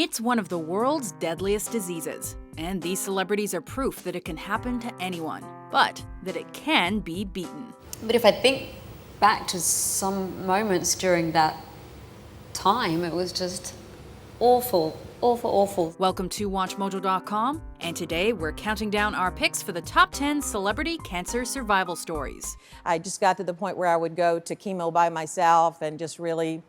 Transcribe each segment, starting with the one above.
It's one of the world's deadliest diseases, and these celebrities are proof that it can happen to anyone, but that it can be beaten. But if I think back to some moments during that time, it was just awful. Awful. Welcome to WatchMojo.com, and today we're counting down our picks for the top 10 celebrity cancer survival stories. I just got to the point where I would go to chemo by myself and just really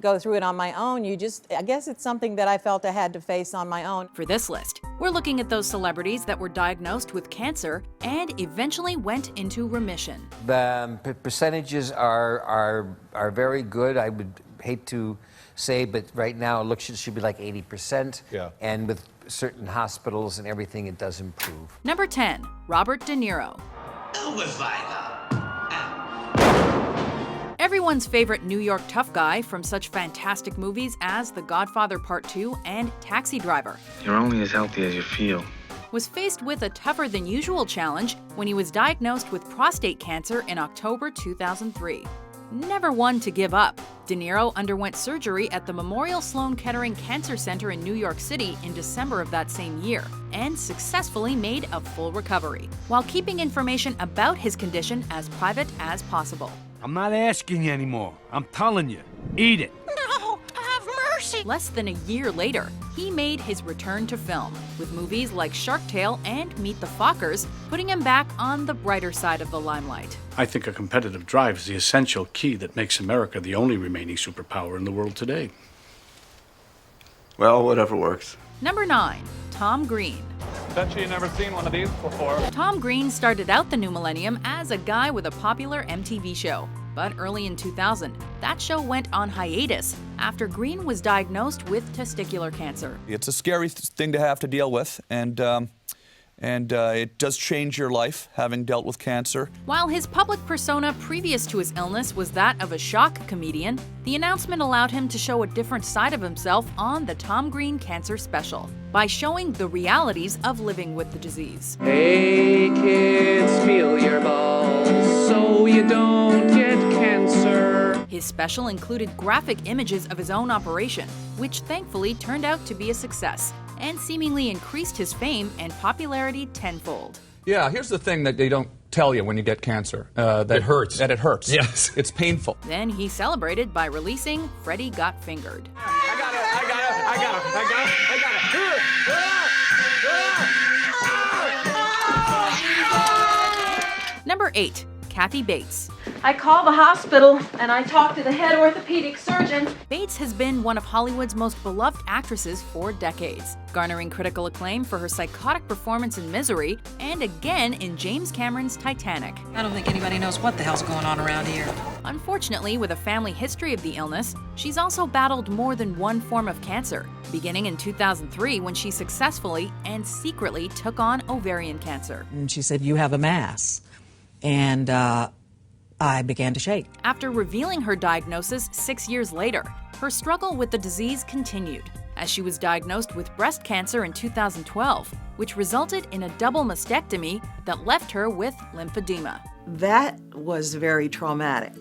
go through it on my own. I guess it's something that I felt I had to face on my own. For this list, we're looking at those celebrities that were diagnosed with cancer and eventually went into remission. The percentages are very good. I would hate to say, but right now it should be like 80%. Yeah. And with certain hospitals and everything, it does improve. Number 10, Robert De Niro. Everyone's favorite New York tough guy from such fantastic movies as The Godfather Part 2 and Taxi Driver. You're only as healthy as you feel. Was faced with a tougher than usual challenge when he was diagnosed with prostate cancer in October 2003. Never one to give up, De Niro underwent surgery at the Memorial Sloan Kettering Cancer Center in New York City in December of that same year and successfully made a full recovery, while keeping information about his condition as private as possible. I'm not asking you anymore. I'm telling you. Eat it. No, have mercy. Less than a year later, he made his return to film, with movies like Shark Tale and Meet the Fockers putting him back on the brighter side of the limelight. I think a competitive drive is the essential key that makes America the only remaining superpower in the world today. Well, whatever works. Number 9, Tom Green. Bet you've never seen one of these before. Tom Green started out the new millennium as a guy with a popular MTV show. But early in 2000, that show went on hiatus after Green was diagnosed with testicular cancer. It's a scary thing to have to deal with, and it does change your life, having dealt with cancer. While his public persona previous to his illness was that of a shock comedian, the announcement allowed him to show a different side of himself on the Tom Green Cancer Special by showing the realities of living with the disease. Hey kids, feel your balls so you don't get cancer. His special included graphic images of his own operation, which thankfully turned out to be a success and seemingly increased his fame and popularity tenfold. Yeah, here's the thing that they don't tell you when you get cancer. That it hurts. That it hurts. Yes. It's painful. Then he celebrated by releasing Freddie Got Fingered. I got it. Number 8, Kathy Bates. I call the hospital and I talk to the head orthopedic surgeon. Bates has been one of Hollywood's most beloved actresses for decades, garnering critical acclaim for her psychotic performance in Misery and again in James Cameron's Titanic. I don't think anybody knows what the hell's going on around here. Unfortunately, with a family history of the illness, she's also battled more than one form of cancer, beginning in 2003 when she successfully and secretly took on ovarian cancer. And she said, "You have a mass." And I began to shake. After revealing her diagnosis 6 years later, her struggle with the disease continued, as she was diagnosed with breast cancer in 2012, which resulted in a double mastectomy that left her with lymphedema. That was very traumatic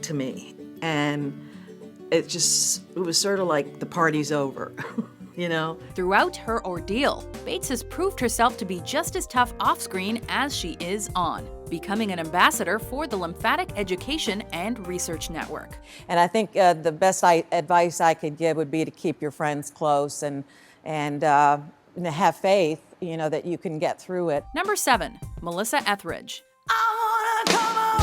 to me, and it was sort of like the party's over. You know? Throughout her ordeal, Bates has proved herself to be just as tough off-screen as she is on, becoming an ambassador for the Lymphatic Education and Research Network. And I think the best advice I could give would be to keep your friends close and have faith, you know, that you can get through it. Number 7, Melissa Etheridge. I wanna come over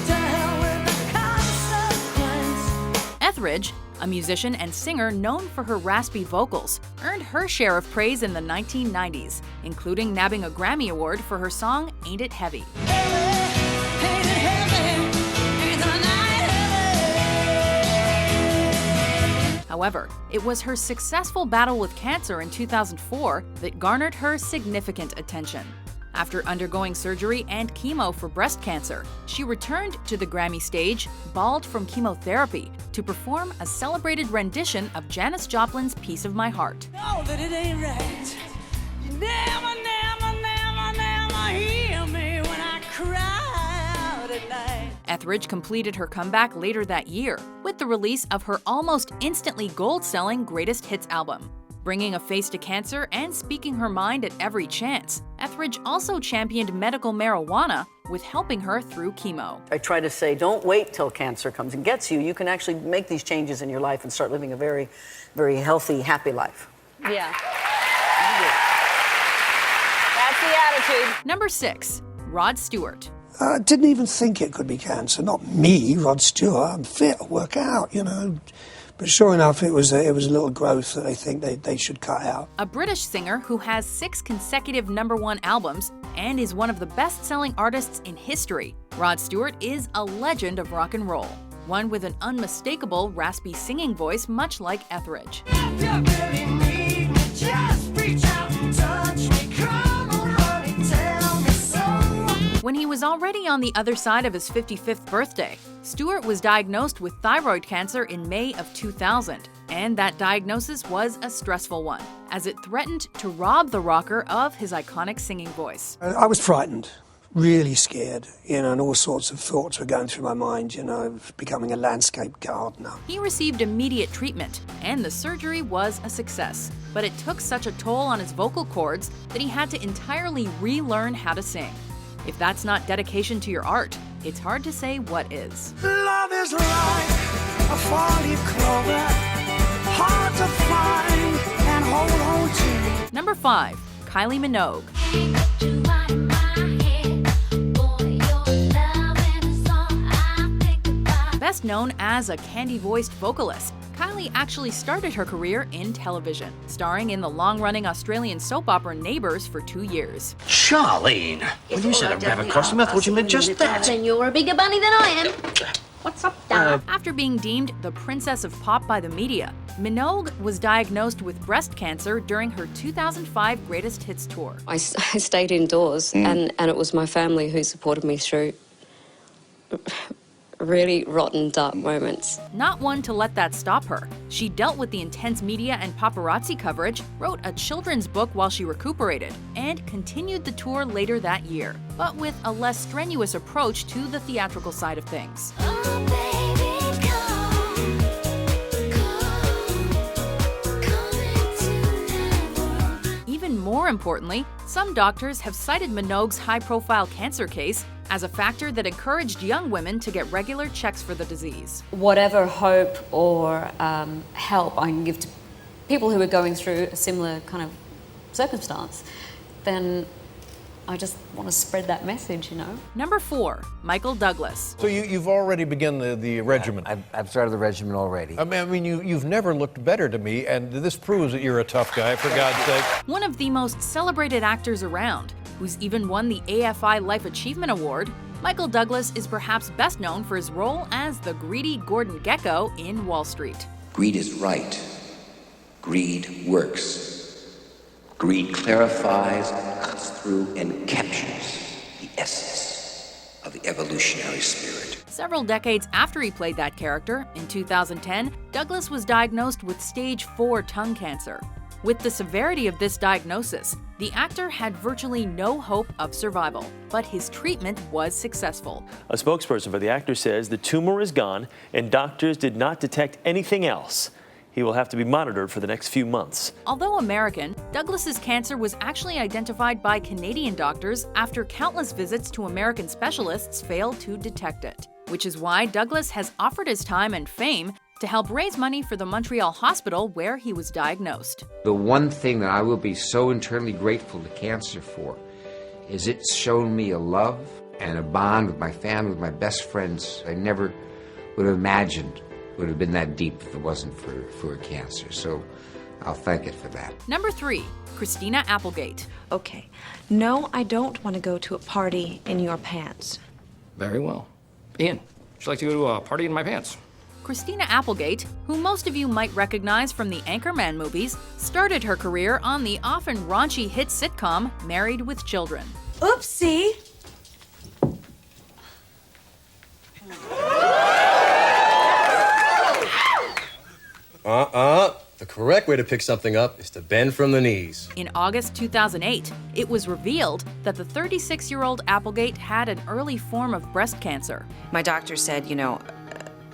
to hell with the consequence. Etheridge, a musician and singer known for her raspy vocals, earned her share of praise in the 1990s, including nabbing a Grammy Award for her song Ain't It Heavy. However, it was her successful battle with cancer in 2004 that garnered her significant attention. After undergoing surgery and chemo for breast cancer, she returned to the Grammy stage, bald from chemotherapy, to perform a celebrated rendition of Janis Joplin's Piece of My Heart. Know that it ain't right. You never hear me when I cry out at night. Etheridge completed her comeback later that year with the release of her almost instantly gold-selling Greatest Hits album. Bringing a face to cancer and speaking her mind at every chance, Etheridge also championed medical marijuana with helping her through chemo. I try to say, don't wait till cancer comes and gets you. You can actually make these changes in your life and start living a very, very healthy, happy life. Yeah. That's the attitude. Number 6, Rod Stewart. I didn't even think it could be cancer. Not me, Rod Stewart. I'm fit, I work out, you know. But sure enough, it was a little growth that I think they should cut out. A British singer who has 6 consecutive #1 albums and is one of the best-selling artists in history, Rod Stewart is a legend of rock and roll. One with an unmistakable, raspy singing voice much like Etheridge. When he was already on the other side of his 55th birthday, Stewart was diagnosed with thyroid cancer in May of 2000, and that diagnosis was a stressful one, as it threatened to rob the rocker of his iconic singing voice. I was frightened, really scared, you know, and all sorts of thoughts were going through my mind, you know, of becoming a landscape gardener. He received immediate treatment, and the surgery was a success, but it took such a toll on his vocal cords that he had to entirely relearn how to sing. If that's not dedication to your art, it's hard to say what is. Love is like a four-leaf clover, hard to find and hold on to. Number 5, Kylie Minogue. Best known as a candy-voiced vocalist, Kylie actually started her career in television, starring in the long-running Australian soap opera Neighbours for 2 years. Charlene, when you said I would have a costume, I thought you meant just that. Then you're a bigger bunny than I am. What's up, Dad? After being deemed the princess of pop by the media, Minogue was diagnosed with breast cancer during her 2005 Greatest Hits tour. I stayed indoors, and it was my family who supported me through really rotten, dark moments. Not one to let that stop her. She dealt with the intense media and paparazzi coverage, wrote a children's book while she recuperated, and continued the tour later that year, but with a less strenuous approach to the theatrical side of things. Even more importantly, some doctors have cited Minogue's high-profile cancer case as a factor that encouraged young women to get regular checks for the disease. Whatever hope or help I can give to people who are going through a similar kind of circumstance, then I just want to spread that message, you know. Number 4, Michael Douglas. So you've already begun the regimen. I've started the regimen already. I mean, you've never looked better to me, and this proves that you're a tough guy, for God's sake. One of the most celebrated actors around, who's even won the AFI Life Achievement Award, Michael Douglas is perhaps best known for his role as the greedy Gordon Gekko in Wall Street. Greed is right. Greed works. Greed clarifies, cuts through, and captures the essence of the evolutionary spirit. Several decades after he played that character, in 2010, Douglas was diagnosed with stage 4 tongue cancer. With the severity of this diagnosis, the actor had virtually no hope of survival, but his treatment was successful. A spokesperson for the actor says the tumor is gone and doctors did not detect anything else. He will have to be monitored for the next few months. Although American, Douglas's cancer was actually identified by Canadian doctors after countless visits to American specialists failed to detect it, which is why Douglas has offered his time and fame to help raise money for the Montreal hospital where he was diagnosed. The one thing that I will be so internally grateful to cancer for is it's shown me a love and a bond with my family, with my best friends I never would have imagined would have been that deep if it wasn't for cancer. So I'll thank it for that. Number 3, Christina Applegate. Okay. No, I don't want to go to a party in your pants. Very well. Ian, would you like to go to a party in my pants? Christina Applegate, who most of you might recognize from the Anchorman movies, started her career on the often raunchy hit sitcom Married with Children. Oopsie. The correct way to pick something up is to bend from the knees. In August 2008, it was revealed that the 36-year-old Applegate had an early form of breast cancer. My doctor said, you know,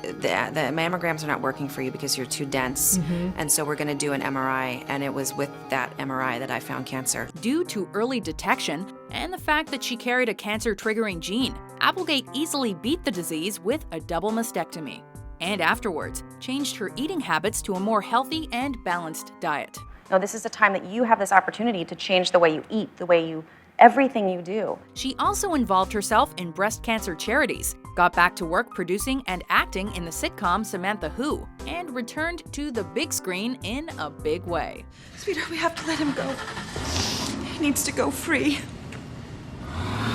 the mammograms are not working for you because you're too dense, and so we're going to do an MRI, and it was with that MRI that I found cancer. Due to early detection and the fact that she carried a cancer-triggering gene, Applegate easily beat the disease with a double mastectomy, and afterwards changed her eating habits to a more healthy and balanced diet. No, this is the time that you have this opportunity to change the way you eat, the way you everything you do. She also involved herself in breast cancer charities, got back to work producing and acting in the sitcom Samantha Who, and returned to the big screen in a big way. Sweetheart, we have to let him go. He needs to go free.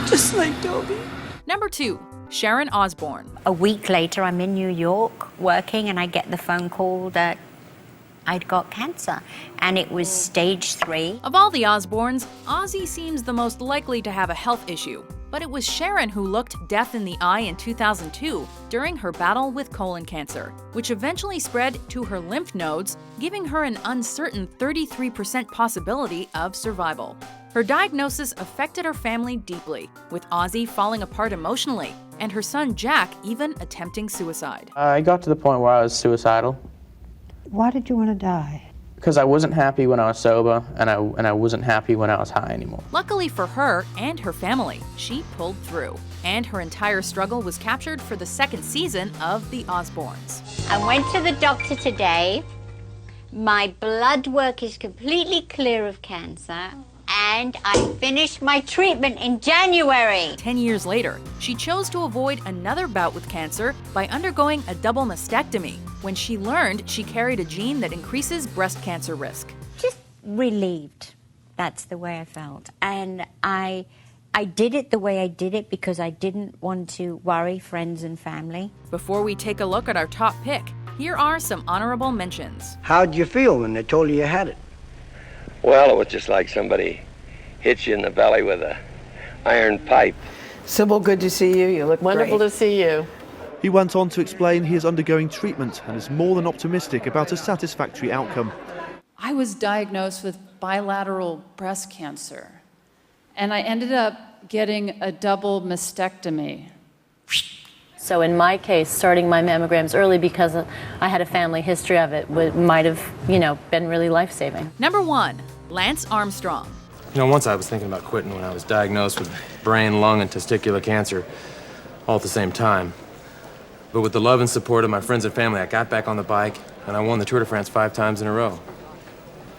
Just like Dobie. Number 2. Sharon Osbourne. A week later, I'm in New York working, and I get the phone call that I'd got cancer, and it was stage 3. Of all the Osbournes, Ozzy seems the most likely to have a health issue. But it was Sharon who looked death in the eye in 2002 during her battle with colon cancer, which eventually spread to her lymph nodes, giving her an uncertain 33% possibility of survival. Her diagnosis affected her family deeply, with Ozzy falling apart emotionally, and her son Jack even attempting suicide. I got to the point where I was suicidal. Why did you want to die? Because I wasn't happy when I was sober, and I wasn't happy when I was high anymore. Luckily for her and her family, she pulled through, and her entire struggle was captured for the 2nd season of The Osbournes. I went to the doctor today. My blood work is completely clear of cancer, and I finished my treatment in January. 10 years later, she chose to avoid another bout with cancer by undergoing a double mastectomy when she learned she carried a gene that increases breast cancer risk. Just relieved. That's the way I felt. And I did it the way I did it because I didn't want to worry friends and family. Before we take a look at our top pick, here are some honorable mentions. How'd you feel when they told you you had it? Well, it was just like somebody hit you in the belly with an iron pipe. Sybil, good to see you. You look Wonderful great. to see you. He went on to explain he is undergoing treatment and is more than optimistic about a satisfactory outcome. I was diagnosed with bilateral breast cancer, and I ended up getting a double mastectomy. So in my case, starting my mammograms early because I had a family history of it might have, been really life-saving. Number 1, Lance Armstrong. Once I was thinking about quitting when I was diagnosed with brain, lung, and testicular cancer all at the same time. But with the love and support of my friends and family, I got back on the bike, and I won the Tour de France 5 times in a row.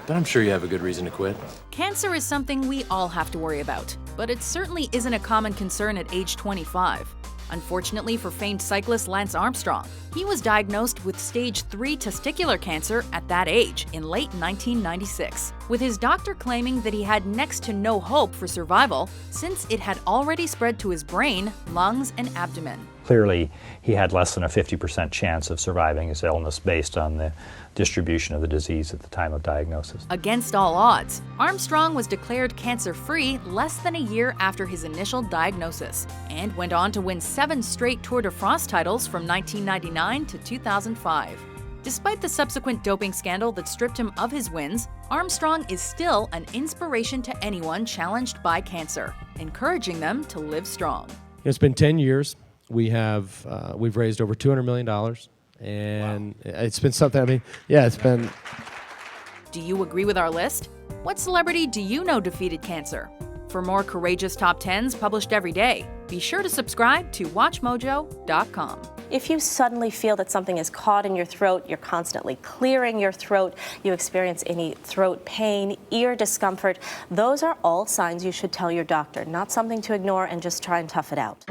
But I'm sure you have a good reason to quit. Cancer is something we all have to worry about, but it certainly isn't a common concern at age 25. Unfortunately for famed cyclist Lance Armstrong, he was diagnosed with stage 3 testicular cancer at that age in late 1996, with his doctor claiming that he had next to no hope for survival since it had already spread to his brain, lungs, and abdomen. Clearly, he had less than a 50% chance of surviving his illness based on the distribution of the disease at the time of diagnosis. Against all odds, Armstrong was declared cancer-free less than a year after his initial diagnosis and went on to win 7 straight Tour de France titles from 1999 to 2005. Despite the subsequent doping scandal that stripped him of his wins, Armstrong is still an inspiration to anyone challenged by cancer, encouraging them to live strong. It's been 10 years. We've raised over $200 million, and It's been something. It's been. Do you agree with our list? What celebrity do you know defeated cancer? For more courageous top 10s published every day, be sure to subscribe to WatchMojo.com. If you suddenly feel that something is caught in your throat, you're constantly clearing your throat, you experience any throat pain, ear discomfort, those are all signs you should tell your doctor, not something to ignore and just try and tough it out.